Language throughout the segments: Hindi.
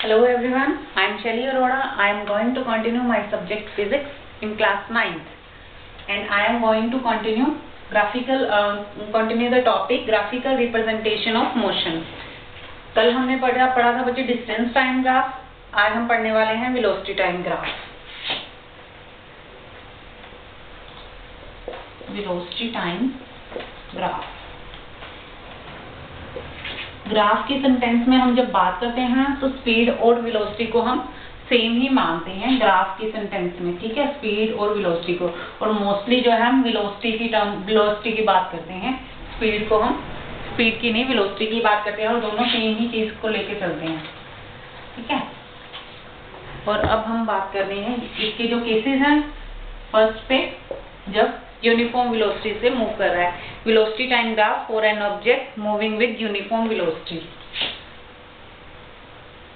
Hello everyone, I am Shelly Arora. I am going to continue my subject physics in class 9th, and I am going to continue the topic graphical representation of motion. कल हमने पढ़ा था बच्चे डिस्टेंस टाइम ग्राफ, आज हम पढ़ने वाले हैं velocity time graph. Velocity time graph. Graph के सेंटेंस में हम जब बात करते हैं तो स्पीड और वेलोसिटी को हम सेम ही मानते हैं ग्राफ के सेंटेंस में, ठीक है, स्पीड और वेलोसिटी को. और मोस्टली जो है हम वेलोसिटी की बात करते हैं, स्पीड को हम स्पीड की नहीं वेलोसिटी की बात करते हैं, और दोनों सेम ही चीज को लेके चलते हैं, ठीक है. और अब हम बात कर रहे हैं इसके जो केसेस हैं. फर्स्ट पे जब यूनिफॉर्म वेलोसिटी से मूव कर रहा है, velocity time graph for an object moving with uniform velocity.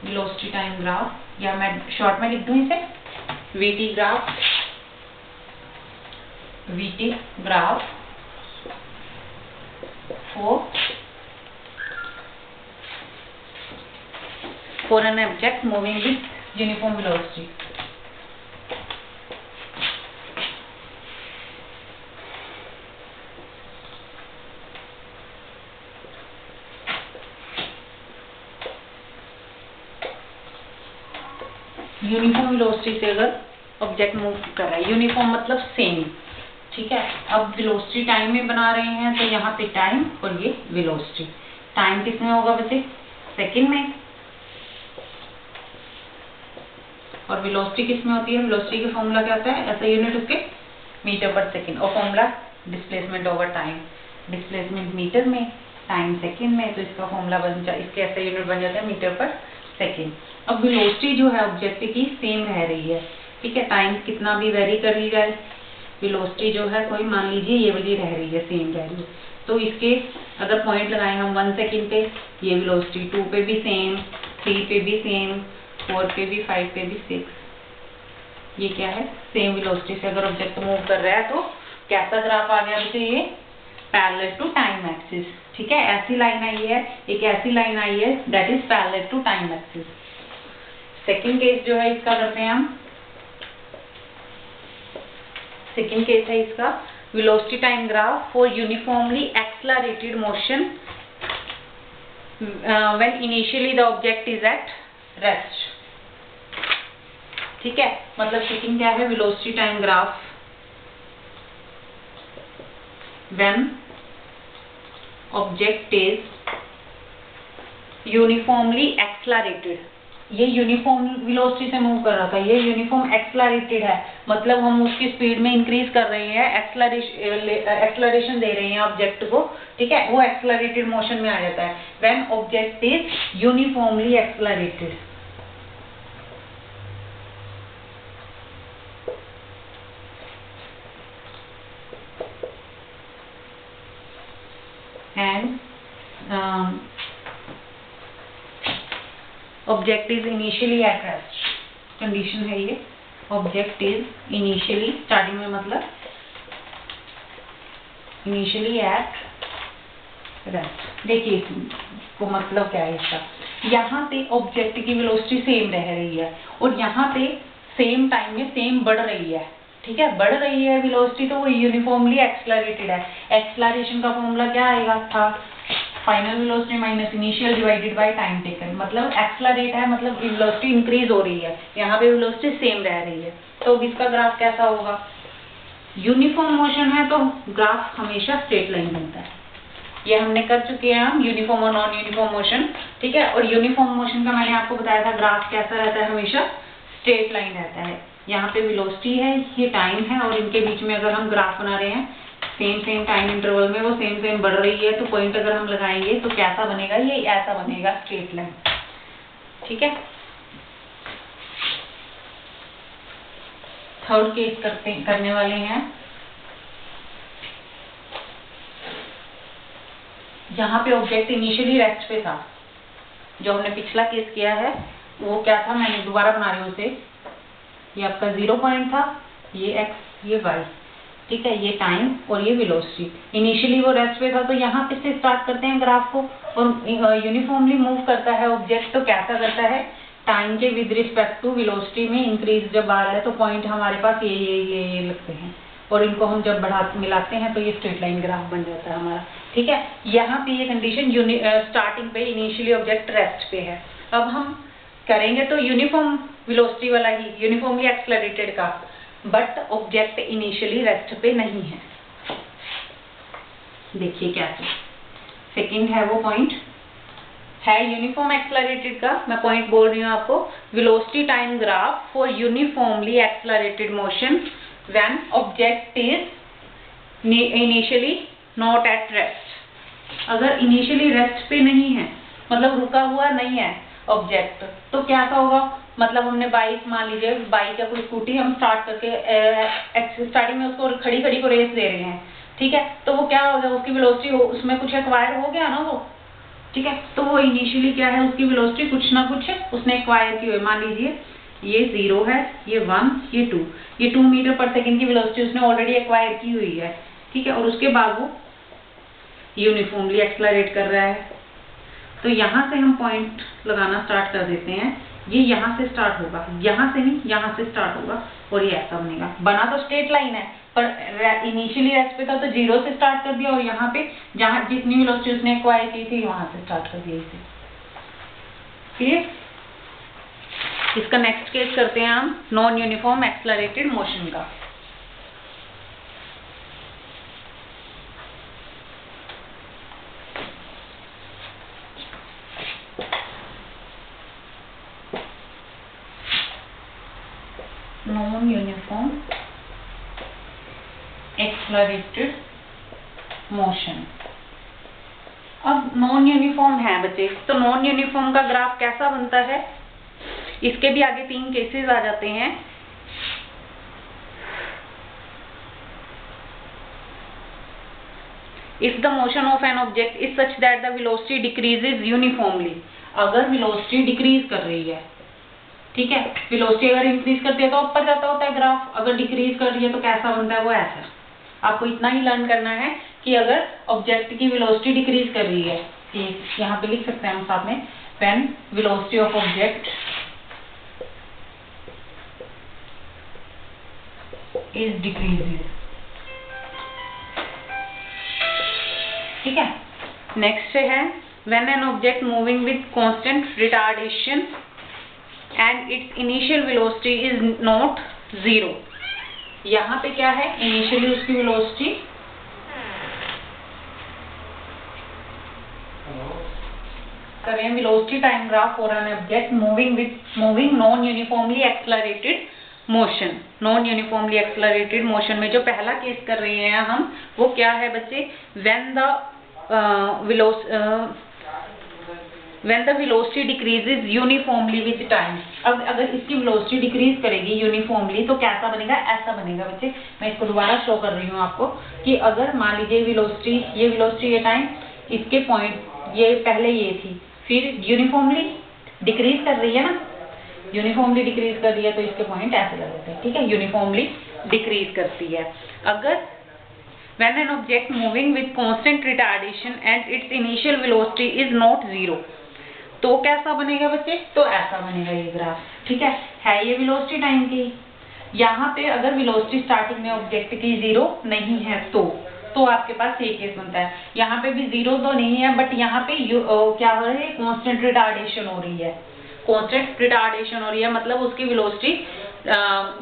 Velocity time graph, या मैं शॉर्ट में लिख दूं इसे VT graph. VT graph for an object moving with uniform velocity. Uniform velocity से अगर ऑब्जेक्ट मूव कर रहा है, यूनिफॉर्म मतलब सेम, ठीक है. अब वेलोसिटी टाइम में बना रहे हैं तो यहाँ पे टाइम और ये वेलोसिटी. टाइम किस में होगा बच्चे? सेकंड में. और वेलोसिटी किस में होती है? वेलोसिटी का फॉर्मूला क्या होता है? ऐसा यूनिट उसके मीटर पर सेकंड, और formula displacement over time. Displacement metre में, टाइम सेकंड में, तो इसका फॉर्मूला बन जाए, इसके ऐसा यूनिट बन जाता है मीटर पर सेकंड. अब वेलोसिटी जो है ऑब्जेक्ट की सेम रह रही है, ठीक है. टाइम कितना भी वेरी कर ली जाए, वेलोसिटी जो है कोई मान लीजिए ये वाली रह रही है, सेम रह रही है. तो इसके अगर पॉइंट लगाए हम 1 सेकंड पे, ये वेलोसिटी 2 पे भी सेम, 3 पे भी सेम, 4 पे भी, 5 पे भी, 6, ये क्या है? सेम वेलोसिटी से अगर ऑब्जेक्ट मूव कर रहा है तो कैसा ग्राफ आ गया बच्चे? ये पैरेलल टू टाइम एक्सिस, ठीक है. ऐसी लाइन आई है, एक ऐसी लाइन आई है that is parallel to time axis. Second case जो है इसका करते हैं हम. सेकंड केस है इसका velocity time graph for uniformly accelerated motion when initially the object is at rest, ठीक है. मतलब सेकंड क्या है? Velocity time graph when object is uniformly accelerated. ये यूनिफॉर्म वेलोसिटी से मूव कर रहा था, ये यूनिफॉर्म एक्सेलरेटेड है, मतलब हम उसकी स्पीड में इंक्रीज कर रहे हैं, एक्सेलरेशन दे रहे हैं ऑब्जेक्ट को, ठीक है. वो एक्सेलरेटेड मोशन में आ जाता है when object is uniformly accelerated. And object is initially at rest. Condition है ये, ऑब्जेक्ट इज इनिशियली, स्टार्टिंग में मतलब इनिशियली एट रेस्ट. देखिए इसको मतलब क्या है इसका. यहाँ पे ऑब्जेक्ट की वेलोसिटी सेम रह रही है और यहाँ पे सेम टाइम में सेम बढ़ रही है, ठीक है. बढ़ रही है वेलोसिटी तो वो यूनिफॉर्मली एक्सेलरेटेड है. एक्सेलरेशन का फॉर्मूला क्या आएगा था? Final velocity minus initial divided by time taken. मतलब एक्सेलरेट है, मतलब वेलोसिटी इंक्रीज हो रही है, यहाँ पे वेलोसिटी सेम रह रही है. तो इसका ग्राफ कैसा होगा? यूनिफॉर्म मोशन है तो ग्राफ हमेशा स्ट्रेट लाइन बनता है. ये हमने कर चुके हैं हम, यूनिफॉर्म और नॉन यूनिफॉर्म मोशन, ठीक है. और यूनिफॉर्म मोशन का मैंने आपको बताया था ग्राफ कैसा रहता है, हमेशा स्ट्रेट लाइन रहता है. यहाँ पे वेलोसिटी है, ये टाइम है, और इनके बीच में अगर हम ग्राफ बना रहे हैं सेम टाइम इंटरवल में, वो सेम बढ़ रही है, तो पॉइंट अगर हम लगाएंगे तो कैसा बनेगा? ये ऐसा बनेगा, स्ट्रेट लाइन, ठीक है. थर्ड केस करने वाले हैं. जहां पे ऑब्जेक्ट इनिशियली रेस्ट पे था, जो हमने पिछला केस किया है वो क्या था, मैंने दोबारा बना रही हूँ उसे. ये आपका 0 पॉइंट था, ये x, ये y, ठीक है. ये टाइम और ये वेलोसिटी. इनिशियली वो रेस्ट पे था, तो यहाँ से स्टार्ट करते हैं ग्राफ को, और यूनिफॉर्मली मूव करता है ऑब्जेक्ट तो कैसा करता है? टाइम के विद रिस्पेक्ट टू वेलोसिटी में इंक्रीज जब आ रहा है तो पॉइंट हमारे पास ये लगते हैं, और इनको हम जब मिलाते हैं तो ये स्ट्रेट लाइन ग्राफ बन जाता है हमारा। ठीक है, यहाँ पे ये कंडीशन स्टार्टिंग पे इनिशियली ऑब्जेक्ट रेस्ट पे है। अब हम करेंगे तो यूनिफॉर्म वेलोसिटी वाला ही, यूनिफॉर्मली एक्सेलरेटेड का, बट ऑब्जेक्ट इनिशियली रेस्ट पे नहीं है। देखिए क्या है, सेकंड है वो पॉइंट है यूनिफॉर्म एक्सेलरेटेड का। मैं पॉइंट बोल रही हूँ आपको, velocity time graph for uniformly accelerated motion when object is initially not at rest. अगर इनिशियली रेस्ट पे नहीं है, मतलब रुका हुआ नहीं है ऑब्जेक्ट, तो क्या होगा, मतलब हमने बाइक, मान लीजिए बाइक या कोई स्कूटी हम स्टार्ट करके स्टार्टिंग में उसको खड़ी को रेस दे रहे हैं। ठीक है, तो वो क्या हो गया, उसकी वेलोसिटी उसमें कुछ एक्वायर हो गया ना वो। ठीक है, तो वो इनिशियली क्या है, उसकी वेलोसिटी कुछ ना कुछ उसने एक्वायर की हुई। मान लीजिए ये 0 है, ये 1, ये 2, ये 2 मीटर पर सेकेंड की वेलोसिटी उसने ऑलरेडी एक्वायर की हुई है। ठीक है, और उसके बाद वो यूनिफॉर्मली एक्सेलरेट कर रहा है। तो यहाँ से हम पॉइंट लगाना स्टार्ट कर देते हैं। ये यहाँ से स्टार्ट होगा, यहाँ से नहीं, यहाँ से स्टार्ट होगा, और ये ऐसा बनेगा। बना तो स्ट्रेट लाइन है, पर इनिशियली रेस्ट पे था तो 0 से स्टार्ट कर दिया, और यहाँ पे जहाँ जितनी वेलोसिटी उसने एक्वायर की थी वहां से स्टार्ट कर दिया इसे। क्लियर? इसका नेक्स्ट केस करते हैं हम नॉन यूनिफॉर्म एक्सेलरेटेड मोशन का। Non uniform accelerated motion. अब नॉन यूनिफॉर्म है बच्चे, तो नॉन यूनिफॉर्म का ग्राफ कैसा बनता है, इसके भी आगे 3 केसेस आ जाते हैं। If the motion of an object is such that the velocity decreases uniformly, अगर वेलोसिटी डिक्रीज कर रही है, ठीक है, वेलोसिटी अगर इंक्रीज करती है तो ऊपर जाता होता है ग्राफ, अगर डिक्रीज कर रही है तो कैसा बनता है, वो ऐसा। आपको इतना ही लर्न करना है कि अगर ऑब्जेक्ट की वेलोसिटी डिक्रीज कर रही है, यहाँ पे लिख सकते हैं हम साथ में, when velocity of object is decreasing. ठीक है, नेक्स्ट है when an object moving with constant retardation and its initial velocity is not 0। यहाँ पे क्या है, इनिशियली उसकी वेलोसिटी कर रहे हैं velocity time graph for an object moving non uniformly accelerated motion. Non uniformly accelerated motion में जो पहला केस कर रहे हैं हम, वो क्या है बच्चे, when the velocity decreases uniformly with time. अब अगर इसकी वेलोसिटी डिक्रीज करेगी यूनिफॉर्मली तो कैसा बनेगा, ऐसा बनेगा बच्चे। मैं इसको दोबारा शो कर रही हूँ आपको कि अगर मान लीजिए वेलोसिटी ये टाइम, इसके पॉइंट ये पहले ये थी, फिर यूनिफॉर्मली डिक्रीज कर रही है ना, यूनिफॉर्मली डिक्रीज कर रही है, तो इसके पॉइंट ऐसे लग जाते हैं। ठीक है, यूनिफॉर्मली डिक्रीज करती है। अगर when an object moving with constant retardation and its initial velocity is not 0, तो कैसा बनेगा बच्चे, तो ऐसा बनेगा ये ग्राफ। ठीक है ये वेलोसिटी टाइम की। यहाँ पे अगर वेलोसिटी स्टार्टिंग में ऑब्जेक्ट की 0 नहीं है तो आपके पास ये केस बनता है। यहाँ पे भी 0 तो नहीं है, बट यहाँ पे क्या हो रहा है, कांस्टेंट रिटार्डेशन हो रही है। कांस्टेंट रिटार्डेशन हो रही है मतलब उसकी वेलोसिटी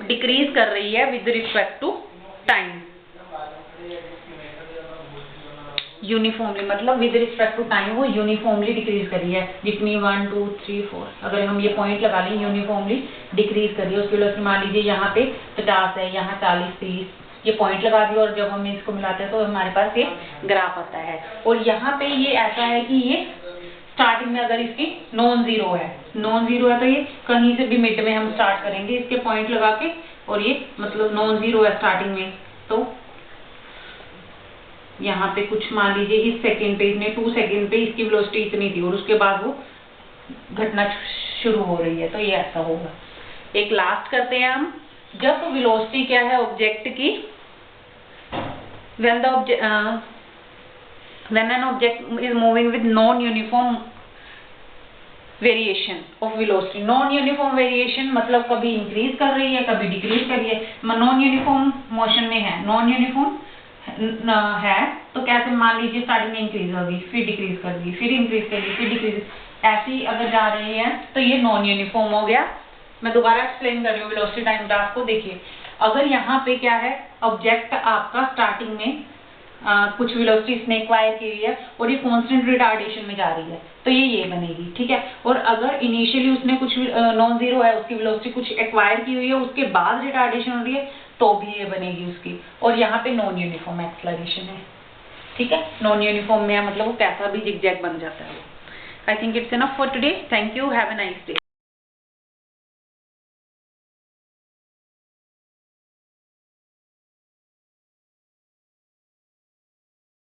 डिक्रीज कर रही है with respect to time. Uniformly मतलब विद रिस्पेक्ट टू टाइम वो यूनिफॉर्मली डिक्रीज कर रही है, जितनी 1 2 3 4 अगर हम ये पॉइंट लगा लें, यूनिफॉर्मली डिक्रीज कर रही है उसकी वेलोसिटी। मान लीजिए यहाँ पे 50 है, यहाँ 40 30, ये पॉइंट लगा दिया, और जब हम इसको मिलाते हैं तो हमारे पास ये ग्राफ आता है। और यहाँ पे ये ऐसा है कि ये स्टार्टिंग में अगर इसकी नॉन जीरो है तो ये कहीं से भी मिड में हम स्टार्ट करेंगे इसके पॉइंट लगा के, और ये मतलब नॉन जीरो है स्टार्टिंग में, तो यहाँ पे कुछ मान लीजिए इस सेकंड पे, इसने 2 सेकंड पे इसकी वेलोसिटी इतनी थी, और उसके बाद वो घटना शुरू हो रही है, तो ये ऐसा होगा। एक लास्ट करते हैं हम, जब वेलोसिटी क्या है ऑब्जेक्ट की, when an object is moving with non-uniform variation of velocity. Non uniform variation मतलब कभी इंक्रीज कर रही है कभी डिक्रीज कर रही है। नॉन यूनिफॉर्म मोशन में है, नॉन यूनिफॉर्म है तो कैसे, मान लीजिए स्टार्टिंग में इंक्रीज होगी फिर डिक्रीज कर दी फिर इंक्रीज कर दी फिर डिक्रीज, ऐसी अगर जा रही है तो ये नॉन यूनिफॉर्म हो गया। मैं दोबारा एक्सप्लेन कर रही हूँ वेलोसिटी टाइम ग्राफ को। देखिए अगर यहाँ पे क्या है, ऑब्जेक्ट आपका स्टार्टिंग में कुछ वेलोसिटी इसने एक्वायर की हुई है और ये कांस्टेंट रिटार्डेशन में जा रही है तो ये बनेगी, ठीक है। और अगर इनिशियली उसने कुछ नॉन जीरो है, उसकी वेलोसिटी कुछ एक्वायर की हुई है, उसके बाद रिटार्डेशन हो रही है तो भी ये बनेगी उसकी। और यहाँ पे नॉन यूनिफॉर्म एक्सेलरेशन है, ठीक है। नॉन यूनिफॉर्म में है मतलब वो कैसा भी जिगजैग बन जाता है वो। I think it's enough for today. Thank you, have a nice day.